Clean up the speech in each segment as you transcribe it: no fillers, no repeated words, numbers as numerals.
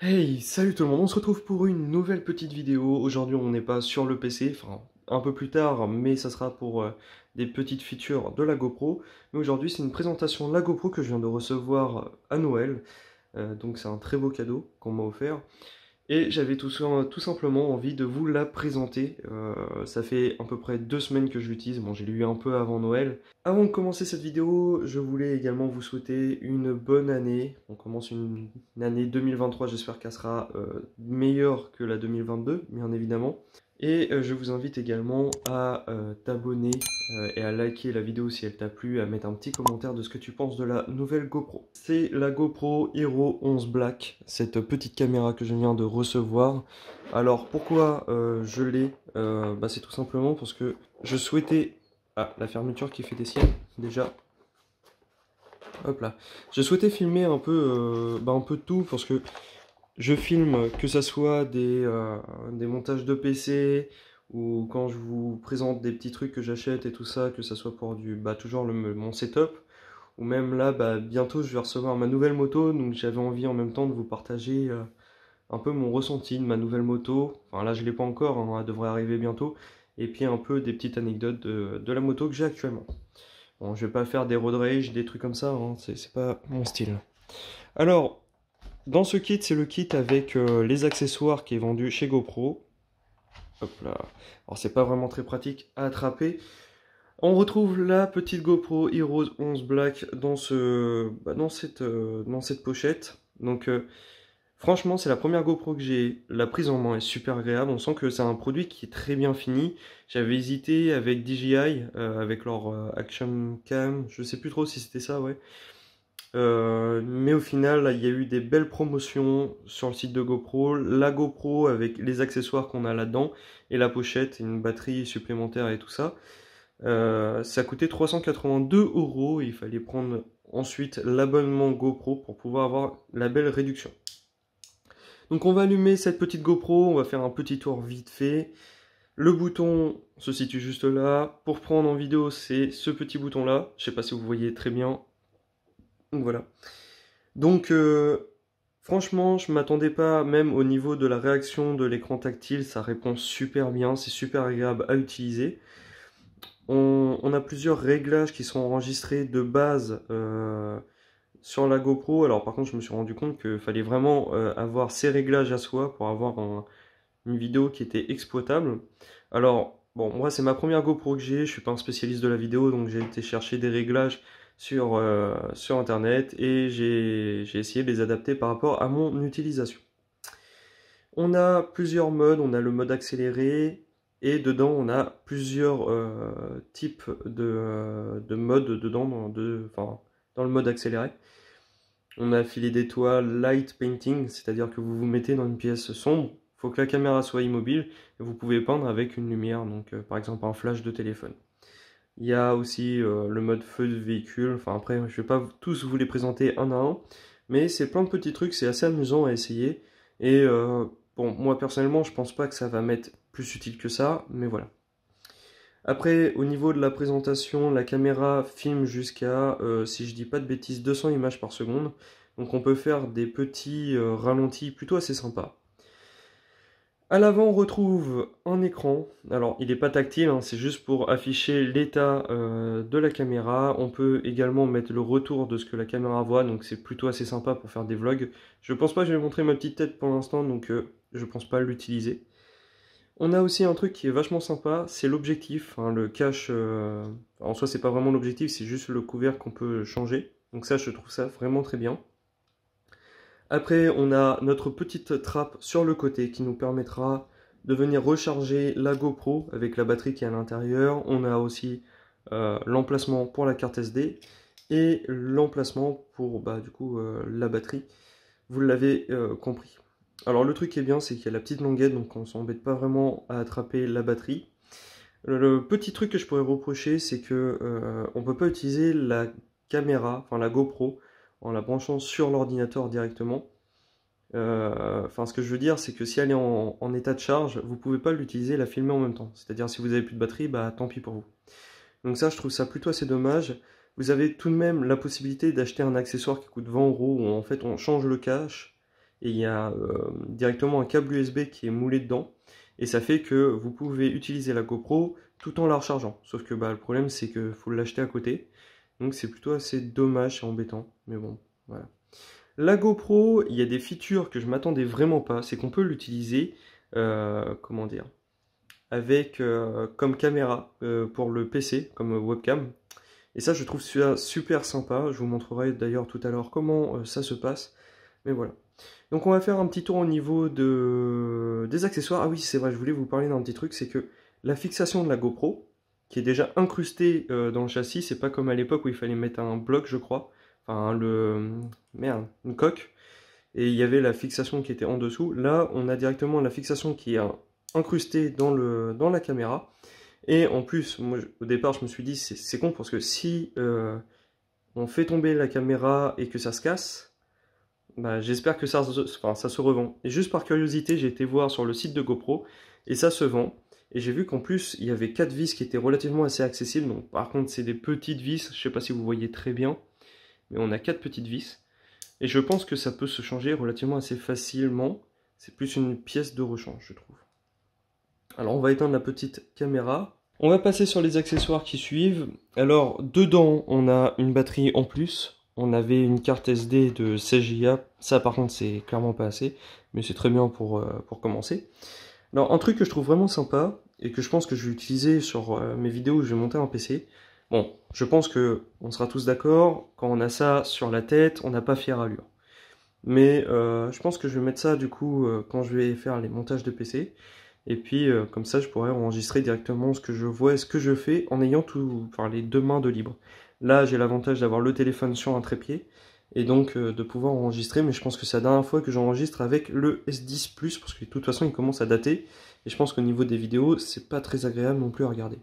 Hey, salut tout le monde, on se retrouve pour une nouvelle petite vidéo. Aujourd'hui on n'est pas sur le PC, enfin un peu plus tard, mais ça sera pour des petites features de la GoPro. Mais aujourd'hui c'est une présentation de la GoPro que je viens de recevoir à Noël. Donc c'est un très beau cadeau qu'on m'a offert. Et j'avais tout simplement envie de vous la présenter. Ça fait à peu près 2 semaines que je l'utilise. Bon, j'ai lu un peu avant Noël. Avant de commencer cette vidéo, je voulais également vous souhaiter une bonne année. On commence une année 2023, j'espère qu'elle sera meilleure que la 2022, bien évidemment. Et je vous invite également à t'abonner et à liker la vidéo si elle t'a plu, à mettre un petit commentaire de ce que tu penses de la nouvelle GoPro. C'est la GoPro Hero 11 Black, cette petite caméra que je viens de recevoir. Alors pourquoi je l'ai c'est tout simplement parce que je souhaitais... Ah, la fermeture qui fait des siennes, déjà. Hop là. Je souhaitais filmer un peu tout parce que je filme que ça soit des montages de PC ou quand je vous présente des petits trucs que j'achète et tout ça, que ça soit pour toujours mon setup. Ou même là, bientôt je vais recevoir ma nouvelle moto, donc j'avais envie en même temps de vous partager un peu mon ressenti de ma nouvelle moto. Enfin là je l'ai pas encore, hein, elle devrait arriver bientôt. Et puis un peu des petites anecdotes de la moto que j'ai actuellement. Bon, je vais pas faire des road rage, des trucs comme ça, hein, c'est pas mon style. Alors, dans ce kit, c'est le kit avec les accessoires qui est vendu chez GoPro. Hop là. Alors, c'est pas vraiment très pratique à attraper. On retrouve la petite GoPro Heroes 11 Black dans cette pochette. Donc, franchement, c'est la première GoPro que j'ai. La prise en main est super agréable. On sent que c'est un produit qui est très bien fini. J'avais hésité avec DJI, avec leur Action Cam. Je sais plus trop si c'était ça, ouais. Mais au final, là, il y a eu des belles promotions sur le site de GoPro. La GoPro avec les accessoires qu'on a là-dedans et la pochette, une batterie supplémentaire et tout ça. Ça coûtait 382 €. Il fallait prendre ensuite l'abonnement GoPro pour pouvoir avoir la belle réduction. Donc on va allumer cette petite GoPro, on va faire un petit tour vite fait. Le bouton se situe juste là. Pour prendre en vidéo, c'est ce petit bouton là. Je sais pas si vous voyez très bien. Donc voilà. Donc franchement, je m'attendais pas, même au niveau de la réaction de l'écran tactile, ça répond super bien, c'est super agréable à utiliser. On a plusieurs réglages qui sont enregistrés de base sur la GoPro. Alors par contre, je me suis rendu compte qu'il fallait vraiment avoir ces réglages à soi pour avoir une vidéo qui était exploitable. Alors, bon, moi c'est ma première GoPro que j'ai, je suis pas un spécialiste de la vidéo, donc j'ai été chercher des réglages sur internet et j'ai essayé de les adapter par rapport à mon utilisation. On a plusieurs modes, on a le mode accéléré et dedans on a plusieurs types de modes dedans, dans le mode accéléré. On a filet d'étoiles, light painting, c'est-à-dire que vous vous mettez dans une pièce sombre, il faut que la caméra soit immobile et vous pouvez peindre avec une lumière, donc par exemple un flash de téléphone. Il y a aussi le mode feu de véhicule, enfin après je vais pas tous vous les présenter un à un, mais c'est plein de petits trucs, c'est assez amusant à essayer. Et bon, moi personnellement je pense pas que ça va m'être plus utile que ça, mais voilà. Après, au niveau de la présentation, la caméra filme jusqu'à, si je dis pas de bêtises, 200 images par seconde. Donc on peut faire des petits ralentis plutôt assez sympas. À l'avant, on retrouve un écran. Alors, il n'est pas tactile, hein, c'est juste pour afficher l'état de la caméra. On peut également mettre le retour de ce que la caméra voit, donc c'est plutôt assez sympa pour faire des vlogs. Je pense pas que je vais montrer ma petite tête pour l'instant, donc je pense pas l'utiliser. On a aussi un truc qui est vachement sympa, c'est l'objectif, hein, le cache. En soi, c'est pas vraiment l'objectif, c'est juste le couvercle qu'on peut changer. Donc ça, je trouve ça vraiment très bien. Après, on a notre petite trappe sur le côté qui nous permettra de venir recharger la GoPro avec la batterie qui est à l'intérieur. On a aussi l'emplacement pour la carte SD et l'emplacement pour la batterie. Vous l'avez compris. Alors le truc qui est bien, c'est qu'il y a la petite languette, donc on s'embête pas vraiment à attraper la batterie. Le petit truc que je pourrais reprocher, c'est que on peut pas utiliser la caméra, enfin la GoPro, en la branchant sur l'ordinateur directement. Ce que je veux dire, c'est que si elle est en état de charge, vous pouvez pas l'utiliser et la filmer en même temps. C'est-à-dire si vous avez plus de batterie, bah tant pis pour vous. Donc ça, je trouve ça plutôt assez dommage. Vous avez tout de même la possibilité d'acheter un accessoire qui coûte 20 € où en fait on change le cache et il y a directement un câble USB qui est moulé dedans. Et ça fait que vous pouvez utiliser la GoPro tout en la rechargeant. Sauf que bah, le problème c'est qu'il faut l'acheter à côté. Donc c'est plutôt assez dommage et embêtant. Mais bon, voilà. La GoPro, il y a des features que je m'attendais vraiment pas. C'est qu'on peut l'utiliser, comment dire, avec comme caméra pour le PC, comme webcam. Et ça, je trouve ça super sympa. Je vous montrerai d'ailleurs tout à l'heure comment ça se passe. Mais voilà. Donc on va faire un petit tour au niveau des accessoires. Ah oui, c'est vrai, je voulais vous parler d'un petit truc. C'est que la fixation de la GoPro, qui est déjà incrustée dans le châssis, c'est pas comme à l'époque où il fallait mettre un bloc, je crois. Enfin, merde, une coque. Et il y avait la fixation qui était en dessous. Là, on a directement la fixation qui est incrustée dans la caméra. Et en plus, moi, au départ, je me suis dit, c'est con parce que si on fait tomber la caméra et que ça se casse, bah, j'espère que ça se revend. Et juste par curiosité, j'ai été voir sur le site de GoPro et ça se vend. Et j'ai vu qu'en plus, il y avait 4 vis qui étaient relativement assez accessibles. Donc, par contre, c'est des petites vis. Je ne sais pas si vous voyez très bien, mais on a 4 petites vis. Et je pense que ça peut se changer relativement assez facilement. C'est plus une pièce de rechange, je trouve. Alors, on va éteindre la petite caméra. On va passer sur les accessoires qui suivent. Alors, dedans, on a une batterie en plus. On avait une carte SD de 16 Go. Ça, par contre, c'est clairement pas assez. Mais c'est très bien pour commencer. Alors, un truc que je trouve vraiment sympa, et que je pense que je vais utiliser sur mes vidéos où je vais monter un PC. Bon, je pense que on sera tous d'accord, quand on a ça sur la tête, on n'a pas fière allure. Mais je pense que je vais mettre ça, du coup, quand je vais faire les montages de PC. Et puis, comme ça, je pourrais enregistrer directement ce que je vois et ce que je fais en ayant enfin, les deux mains de libre. Là, j'ai l'avantage d'avoir le téléphone sur un trépied et donc de pouvoir enregistrer. Mais je pense que c'est la dernière fois que j'enregistre avec le S10 Plus parce que de toute façon, il commence à dater. Et je pense qu'au niveau des vidéos, c'est pas très agréable non plus à regarder.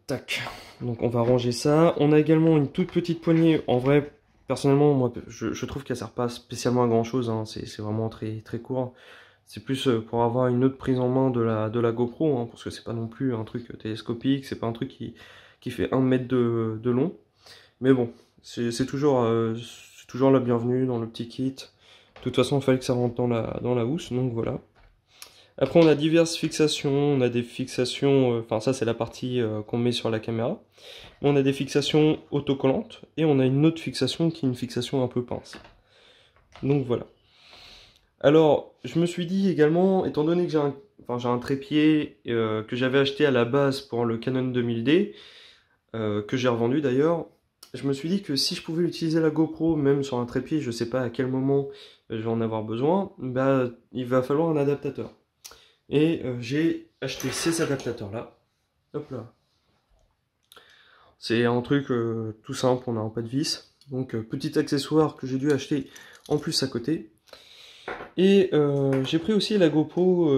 Tac. Donc, on va ranger ça. On a également une toute petite poignée. En vrai, personnellement, moi, je trouve qu'elle sert pas spécialement à grand chose. Hein. C'est vraiment très, très court. C'est plus pour avoir une autre prise en main de la GoPro, hein, parce que c'est pas non plus un truc télescopique, c'est pas un truc qui fait 1 mètre de long. Mais bon, c'est toujours la bienvenue dans le petit kit. De toute façon, il fallait que ça rentre dans la housse, donc voilà. Après, on a diverses fixations, on a des fixations, enfin ça c'est la partie qu'on met sur la caméra. On a des fixations autocollantes, et on a une autre fixation qui est une fixation un peu pince. Donc voilà. Alors, je me suis dit également, étant donné que j'ai un trépied que j'avais acheté à la base pour le Canon 2000D, que j'ai revendu d'ailleurs, je me suis dit que si je pouvais utiliser la GoPro, même sur un trépied, je ne sais pas à quel moment je vais en avoir besoin, bah, il va falloir un adaptateur. Et j'ai acheté ces adaptateurs-là. Hop là. C'est un truc tout simple, on a un pas de vis. Donc, petit accessoire que j'ai dû acheter en plus à côté. Et j'ai pris aussi la GoPro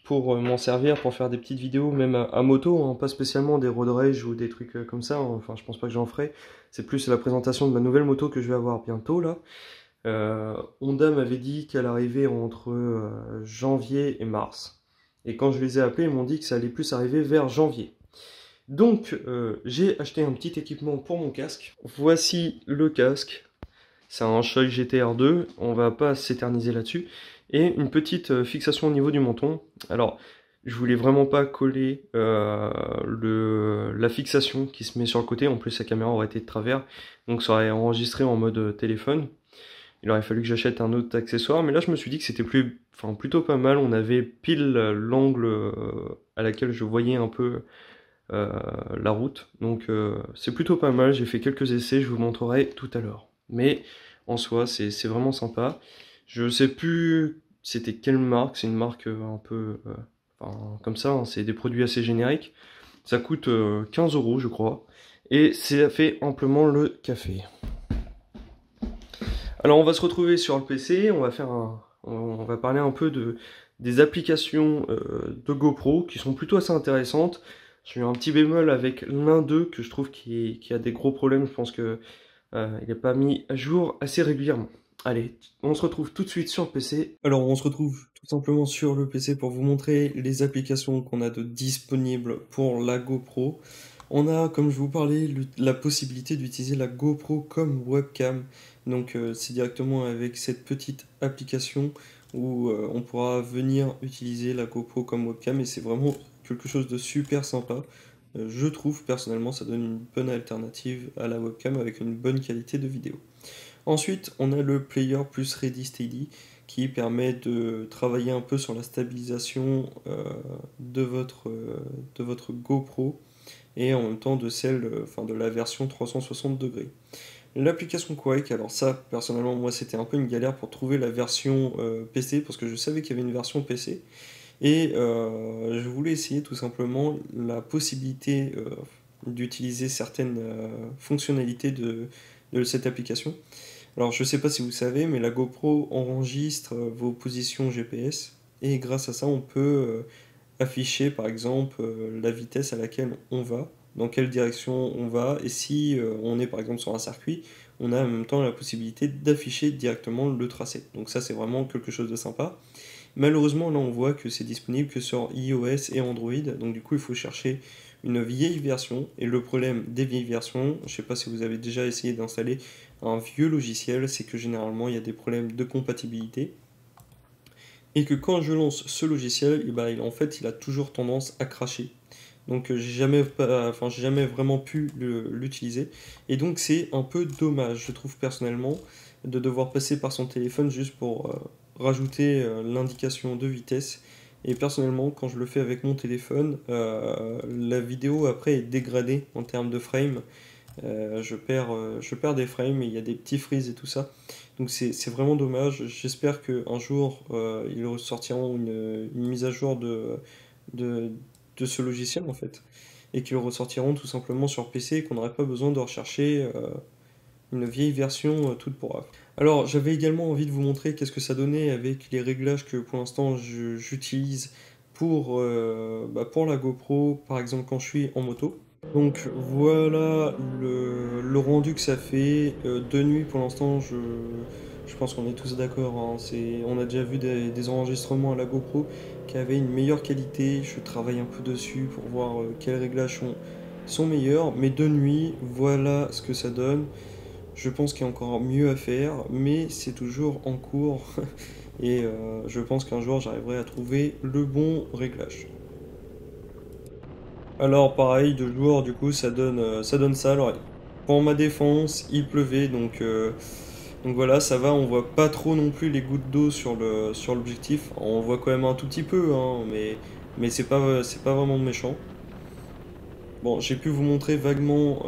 pour m'en servir pour faire des petites vidéos, même à moto, hein, pas spécialement des road rage ou des trucs comme ça, hein. Enfin je pense pas que j'en ferai, c'est plus la présentation de ma nouvelle moto que je vais avoir bientôt là. Honda m'avait dit qu'elle arrivait entre janvier et mars, et quand je les ai appelés, ils m'ont dit que ça allait plus arriver vers janvier. Donc j'ai acheté un petit équipement pour mon casque, voici le casque. C'est un Shoei GTR2, on va pas s'éterniser là-dessus. Et une petite fixation au niveau du menton. Alors, je voulais vraiment pas coller la fixation qui se met sur le côté. En plus, la caméra aurait été de travers, donc ça aurait enregistré en mode téléphone. Il aurait fallu que j'achète un autre accessoire, mais là je me suis dit que c'était plutôt pas mal. On avait pile l'angle à laquelle je voyais un peu la route. Donc c'est plutôt pas mal, j'ai fait quelques essais, je vous montrerai tout à l'heure. Mais en soi, c'est vraiment sympa. Je sais plus c'était quelle marque, c'est une marque un peu enfin, comme ça, hein, c'est des produits assez génériques. Ça coûte 15 € je crois. Et ça fait amplement le café. Alors on va se retrouver sur le PC, on va parler un peu des applications de GoPro qui sont plutôt assez intéressantes. J'ai eu un petit bémol avec l'un d'eux que je trouve qui a des gros problèmes, je pense que il n'est pas mis à jour assez régulièrement. Allez, on se retrouve tout de suite sur le PC. Alors on se retrouve tout simplement sur le PC pour vous montrer les applications qu'on a de disponibles pour la GoPro. On a, comme je vous parlais, la possibilité d'utiliser la GoPro comme webcam. Donc c'est directement avec cette petite application où on pourra venir utiliser la GoPro comme webcam et c'est vraiment quelque chose de super sympa. Je trouve personnellement ça donne une bonne alternative à la webcam avec une bonne qualité de vidéo. Ensuite, on a le player plus Ready Steady qui permet de travailler un peu sur la stabilisation de votre GoPro et en même temps de celle, enfin de la version 360 degrés. L'application Quake, alors ça, personnellement, moi c'était un peu une galère pour trouver la version PC parce que je savais qu'il y avait une version PC et je voulais essayer tout simplement la possibilité d'utiliser certaines fonctionnalités de cette application. Alors je sais pas si vous savez, mais la GoPro enregistre vos positions GPS et grâce à ça on peut afficher par exemple la vitesse à laquelle on va, dans quelle direction on va, et si on est par exemple sur un circuit, on a en même temps la possibilité d'afficher directement le tracé. Donc ça c'est vraiment quelque chose de sympa. Malheureusement là on voit que c'est disponible que sur iOS et Android, donc du coup il faut chercher une vieille version, et le problème des vieilles versions, je sais pas si vous avez déjà essayé d'installer un vieux logiciel, c'est que généralement il y a des problèmes de compatibilité et que quand je lance ce logiciel, et ben, en fait, il a toujours tendance à cracher. Donc j'ai jamais vraiment pu l'utiliser. Et donc c'est un peu dommage, je trouve personnellement, de devoir passer par son téléphone juste pour rajouter l'indication de vitesse. Et personnellement, quand je le fais avec mon téléphone, la vidéo après est dégradée en termes de frame. Je perds des frames, et il y a des petits freeze et tout ça. Donc c'est vraiment dommage. J'espère qu'un jour, ils ressortiront une mise à jour de, de ce logiciel en fait. Et qu'ils le ressortiront tout simplement sur PC et qu'on n'aurait pas besoin de rechercher une vieille version toute pourrave. Alors j'avais également envie de vous montrer qu'est-ce que ça donnait avec les réglages que pour l'instant j'utilise pour la GoPro, par exemple quand je suis en moto. Donc voilà le rendu que ça fait. De nuit pour l'instant, je pense qu'on est tous d'accord, hein. On a déjà vu des enregistrements à la GoPro qui avaient une meilleure qualité. Je travaille un peu dessus pour voir quels réglages sont meilleurs. Mais de nuit, voilà ce que ça donne. Je pense qu'il y a encore mieux à faire, mais c'est toujours en cours. Et je pense qu'un jour j'arriverai à trouver le bon réglage. Alors pareil, de jour, du coup, ça donne ça. Alors, pour ma défense, il pleuvait, donc voilà, ça va, on voit pas trop non plus les gouttes d'eau sur l'objectif. On voit quand même un tout petit peu, hein, mais c'est pas vraiment méchant. Bon, j'ai pu vous montrer vaguement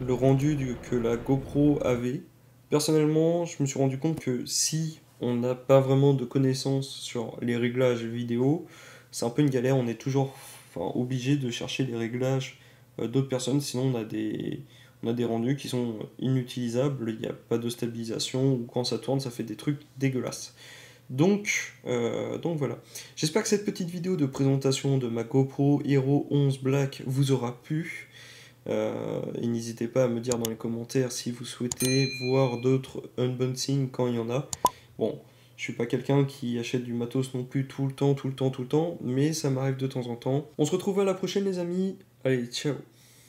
le rendu que la GoPro avait. Personnellement, je me suis rendu compte que si on n'a pas vraiment de connaissances sur les réglages vidéo, c'est un peu une galère. On est toujours obligé de chercher les réglages d'autres personnes, sinon on a des rendus qui sont inutilisables. Il n'y a pas de stabilisation, ou quand ça tourne, ça fait des trucs dégueulasses. Donc voilà. J'espère que cette petite vidéo de présentation de ma GoPro Hero 11 Black vous aura plu. Et n'hésitez pas à me dire dans les commentaires si vous souhaitez voir d'autres unboxings quand il y en a. Bon, je suis pas quelqu'un qui achète du matos non plus tout le temps, mais ça m'arrive de temps en temps. On se retrouve à la prochaine les amis. Allez, ciao.